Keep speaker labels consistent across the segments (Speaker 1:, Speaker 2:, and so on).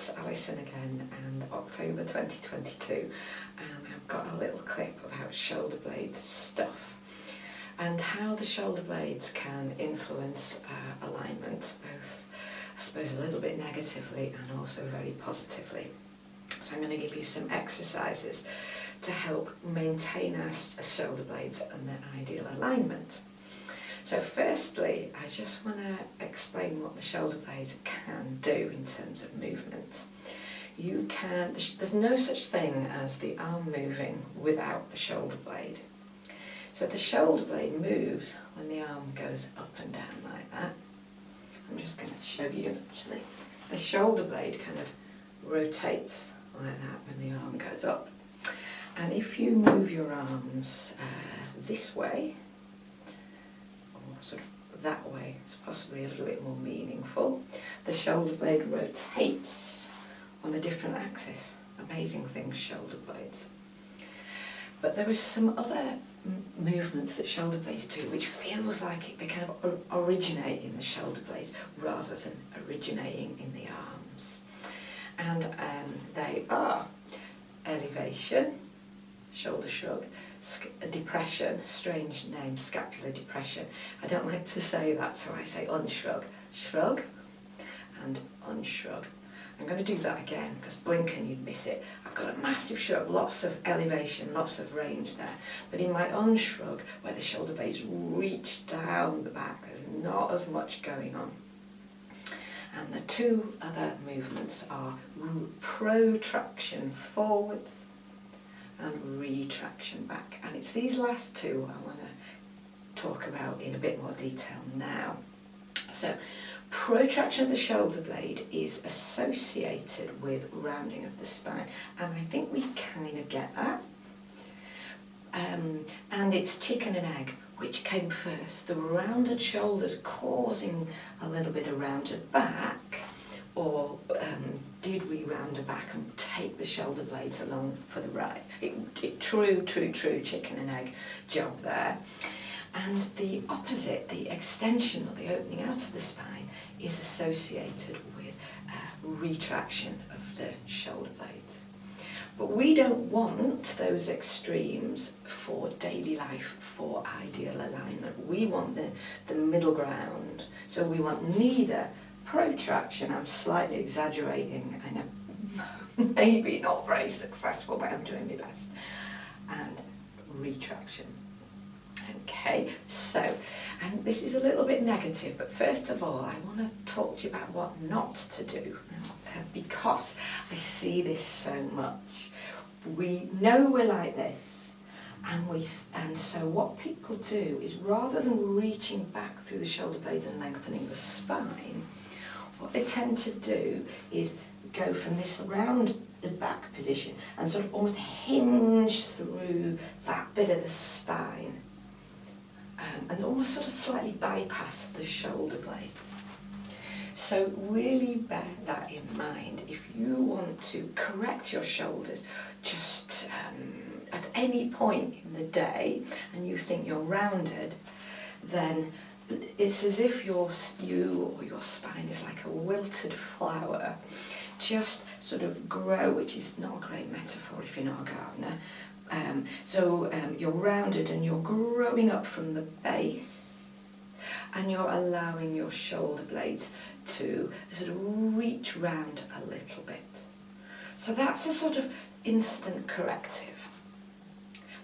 Speaker 1: it's Alison again, and October 2022, and I've got a little clip about shoulder blade stuff and how the shoulder blades can influence alignment, both I suppose a little bit negatively and also very positively. So I'm going to give you some exercises to help maintain our shoulder blades and their ideal alignment. So firstly, I just want to explain what the shoulder blades can do in terms of movement. There's no such thing as the arm moving without the shoulder blade. So the shoulder blade moves when the arm goes up and down like that. I'm just going to show you actually. The shoulder blade kind of rotates like that when the arm goes up. And if you move your arms this way, sort of that way, it's possibly a little bit more meaningful. The shoulder blade rotates on a different axis. Amazing things, shoulder blades. But there is some other movements that shoulder blades do which feels like they kind of originate in the shoulder blades rather than originating in the arms. And they are elevation, shoulder shrug, depression, strange name, scapular depression. I don't like to say that, so I say unshrug. Shrug and unshrug. I'm going to do that again because blink and you'd miss it. I've got a massive shrug, lots of elevation, lots of range there. But in my unshrug, where the shoulder blades reach down the back, there's not as much going on. And the two other movements are protraction forwards and retraction back, and it's these last two I want to talk about in a bit more detail now. So protraction of the shoulder blade is associated with rounding of the spine, and I think we kind of get that. And it's chicken and egg, which came first, the rounded shoulders causing a little bit of rounded back, or did we round a back and take the shoulder blades along for the ride? True chicken and egg job there. And the opposite, the extension or the opening out of the spine, is associated with retraction of the shoulder blades. But we don't want those extremes for daily life, for ideal alignment. We want the middle ground. So we want neither protraction, I'm slightly exaggerating, I know, maybe not very successful, but I'm doing my best, and retraction. Okay, so, and this is a little bit negative, but first of all I want to talk to you about what not to do, because I see this so much. We know we're like this, and so what people do is, rather than reaching back through the shoulder blades and lengthening the spine, what they tend to do is go from this rounded back position and sort of almost hinge through that bit of the spine, and almost sort of slightly bypass the shoulder blade. So really bear that in mind. If you want to correct your shoulders just at any point in the day and you think you're rounded, then it's as if your spine is like a wilted flower, just sort of grow, which is not a great metaphor if you're not a gardener. So you're rounded and you're growing up from the base, and you're allowing your shoulder blades to sort of reach round a little bit. So that's a sort of instant corrective.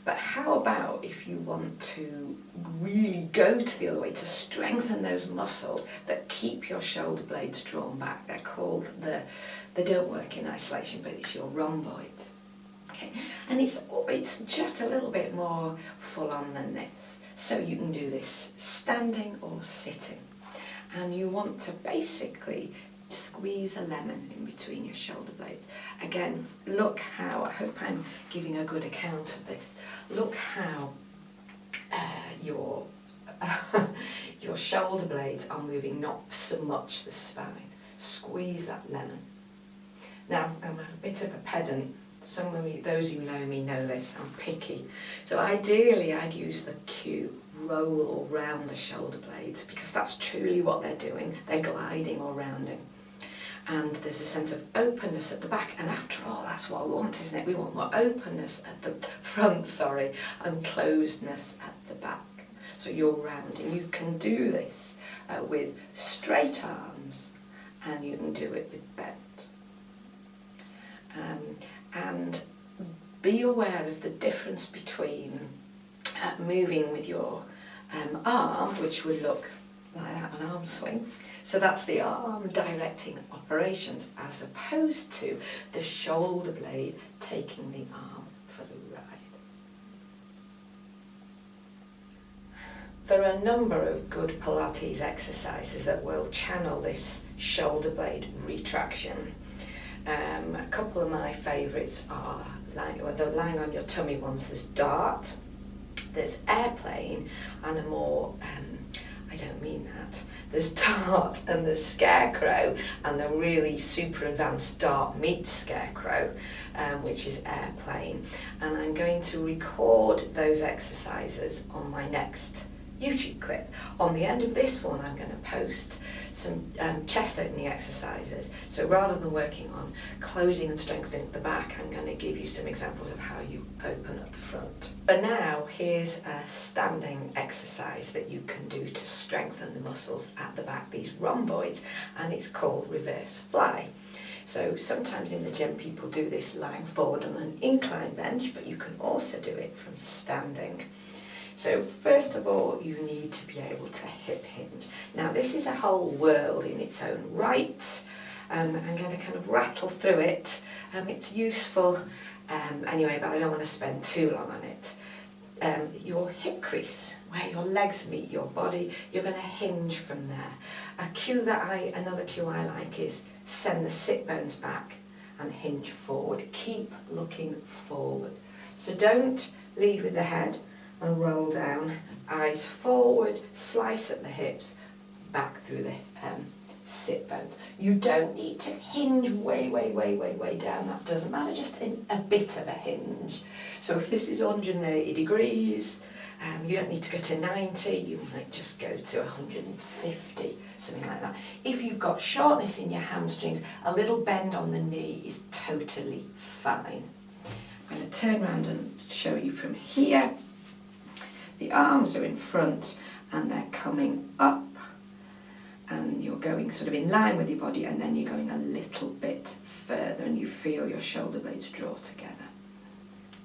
Speaker 1: But how about if you want to really go to the other way, to strengthen those muscles that keep your shoulder blades drawn back? They're called, they don't work in isolation, but it's your rhomboids. Okay? And it's just a little bit more full on than this. So you can do this standing or sitting. And you want to basically squeeze a lemon in between your shoulder blades. Again, look how, I hope I'm giving a good account of this. Look how your shoulder blades are moving, not so much the spine. Squeeze that lemon. Now, I'm a bit of a pedant. Some of you, those who know me know this, I'm picky. So ideally I'd use the cue, roll or round the shoulder blades, because that's truly what they're doing. They're gliding or rounding. and there's a sense of openness at the back, and after all that's what we want, isn't it? We want more openness at the front, and closedness at the back. So you're rounding. You can do this with straight arms, and you can do it with bent. And be aware of the difference between moving with your arm, which would look like that, an arm swing. So that's the arm directing operations, as opposed to the shoulder blade taking the arm for the ride. There are a number of good Pilates exercises that will channel this shoulder blade retraction. A couple of my favourites are the lying on your tummy ones. There's dart, there's airplane, and a more, I don't mean that. There's dart and there's scarecrow, and the really super advanced dart meets scarecrow, which is airplane. And I'm going to record those exercises on my next YouTube clip. On the end of this one, I'm going to post some chest opening exercises. So rather than working on closing and strengthening at the back, I'm going to give you some examples of how you open at the front. But now, here's a standing exercise that you can do to strengthen the muscles at the back, these rhomboids, and it's called reverse fly. So sometimes in the gym people do this lying forward on an incline bench, but you can also do it from standing. So first of all, you need to be able to hip hinge. Now this is a whole world in its own right. I'm going to kind of rattle through it. It's useful anyway, but I don't want to spend too long on it. Your hip crease, where your legs meet your body, you're going to hinge from there. Another cue I like is send the sit bones back and hinge forward. Keep looking forward. So don't lead with the head and roll down, eyes forward, slice at the hips, back through the sit bones. You don't need to hinge way down, that doesn't matter, just a bit of a hinge. So if this is 180 degrees, you don't need to go to 90, you might just go to 150, something like that. If you've got shortness in your hamstrings, a little bend on the knee is totally fine. I'm going to turn around and show you from here. The arms are in front and they're coming up, and you're going sort of in line with your body, and then you're going a little bit further and you feel your shoulder blades draw together.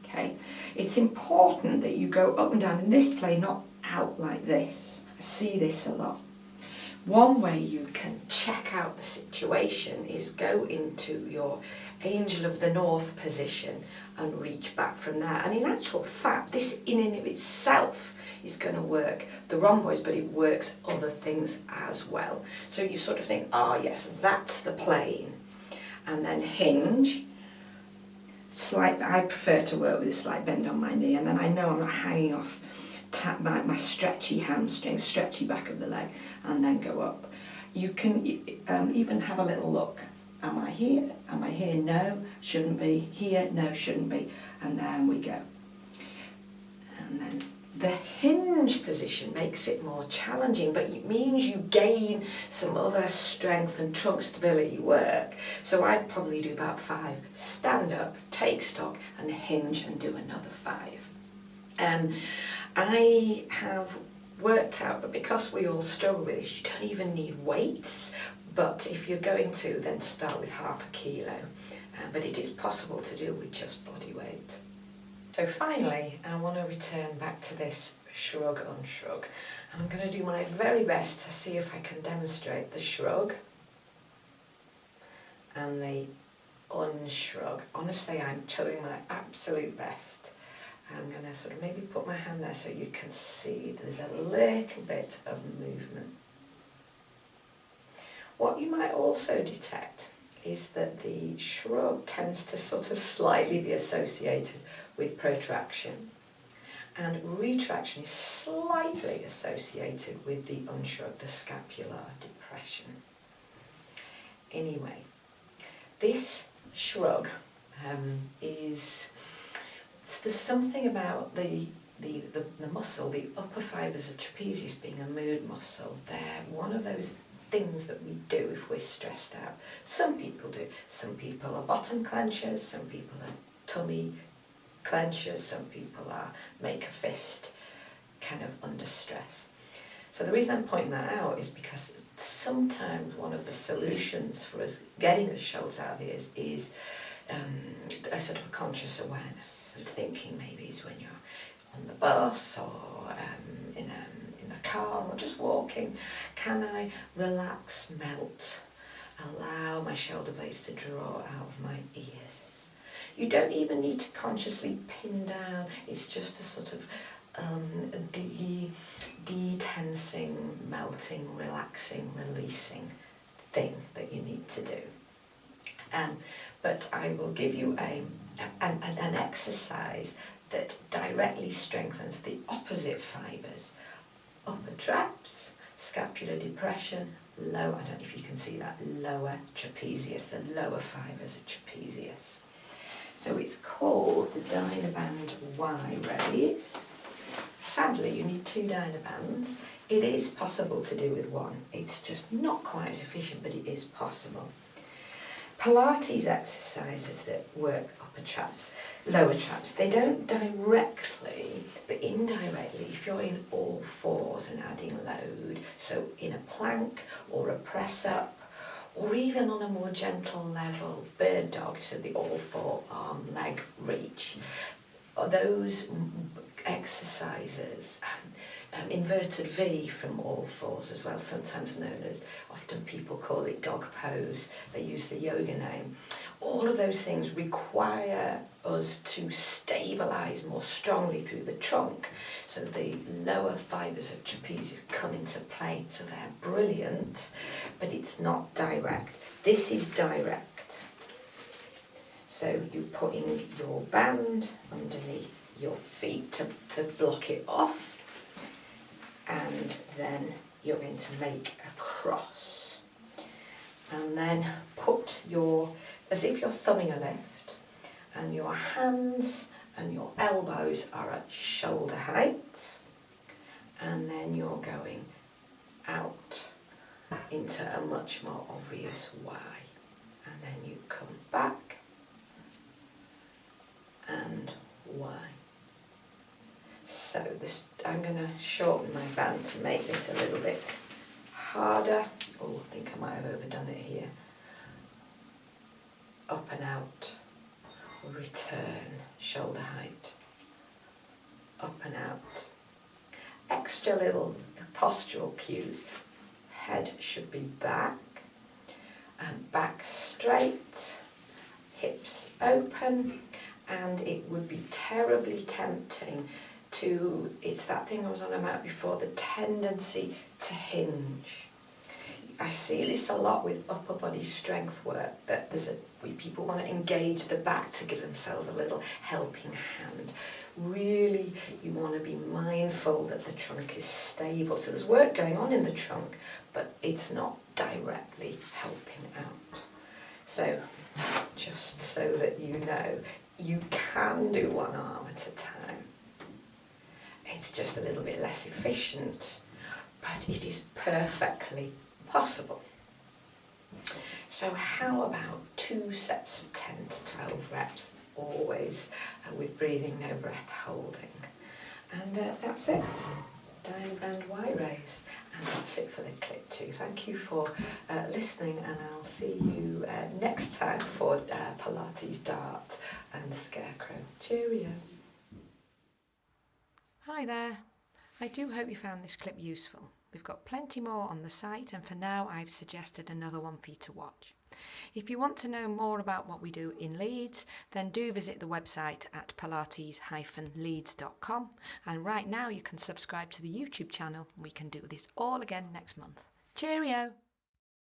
Speaker 1: Okay, it's important that you go up and down in this plane, not out like this. I see this a lot. One way you can check out the situation is go into your Angel of the North position and reach back from there. And in actual fact, this in and of itself is going to work the rhomboids, but it works other things as well. So you sort of think, oh yes, that's the plane. And then hinge. I prefer to work with a slight bend on my knee, and then I know I'm not hanging off my stretchy hamstring, stretchy back of the leg, and then go up. You can even have a little look. Am I here? Am I here? No, shouldn't be. Here? No, shouldn't be. And there we go. And then the hinge position makes it more challenging, but it means you gain some other strength and trunk stability work. So I'd probably do about 5. Stand up, take stock, and hinge, and do another 5. I have worked out that because we all struggle with this, you don't even need weights. But if you're going to, then start with ½ kilo. But it is possible to do with just body weight. So finally, I want to return back to this shrug unshrug. And I'm going to do my very best to see if I can demonstrate the shrug and the unshrug. Honestly, I'm doing my absolute best. I'm going to sort of maybe put my hand there so you can see there's a little bit of movement. What you might also detect is that the shrug tends to sort of slightly be associated with protraction, and retraction is slightly associated with the unshrug, the scapular depression. Anyway, this shrug there's something about the muscle, the upper fibres of trapezius being a mood muscle. They're one of those things that we do if we're stressed out. Some people do. Some people are bottom clenchers, some people are tummy clenchers, some people are make a fist kind of under stress. So the reason I'm pointing that out is because sometimes one of the solutions for us getting the shoulders out of the ears is a sort of a conscious awareness and thinking. Maybe is when you're on the bus or in the car or just walking, can I relax, melt, allow my shoulder blades to draw out of my ears? You don't even need to consciously pin down, it's just a sort of detensing, melting, relaxing, releasing thing that you need to do. But I will give you an exercise that directly strengthens the opposite fibres. Upper traps, scapular depression, lower, I don't know if you can see that, lower trapezius, the lower fibres of trapezius. So it's called the Dyna Band Y-Raise. Sadly, you need 2 Dyna bands. It is possible to do with one. It's just not quite as efficient, but it is possible. Pilates exercises that work upper traps, lower traps, they don't directly, but indirectly, if you're in all fours and adding load, so in a plank or a press up, or even on a more gentle level, bird dog, so the all four arm leg reach, those exercises, inverted V from all fours as well, sometimes known as, often people call it dog pose, they use the yoga name. All of those things require us to stabilise more strongly through the trunk, so the lower fibres of trapezius come into play, so they're brilliant, but it's not direct. This is direct. So you're putting your band underneath your feet to block it off, and then you're going to make a cross, and then put your, as if you're thumbing a left, and your hands and your elbows are at shoulder height, and then you're going out into a much more obvious Y, and then you come back and Y. So this, I'm going to shorten my band to make this a little bit harder. Oh, I think I might have overdone it here. Up and out, return, shoulder height, up and out. Extra little postural cues. Head should be back, and back straight, hips open, and it would be terribly tempting to, it's that thing I was on about before, the tendency to hinge. I see this a lot with upper body strength work, that people want to engage the back to give themselves a little helping hand. Really, you want to be mindful that the trunk is stable. So there's work going on in the trunk, but it's not directly helping out. So, just so that you know, you can do one arm at a time. It's just a little bit less efficient, but it is perfectly possible. So how about 2 sets of 10 to 12 reps, always with breathing, no breath holding. And that's it. Dyna Band Y-Raise. And that's it for the clip too. Thank you for listening, and I'll see you next time for Pilates Dart and Scarecrow. Cheerio. Hi there. I do hope you found this clip useful. We've got plenty more on the site, and for now I've suggested another one for you to watch. If you want to know more about what we do in Leeds, then do visit the website at pilates-leeds.com, and right now you can subscribe to the YouTube channel, and we can do this all again next month. Cheerio!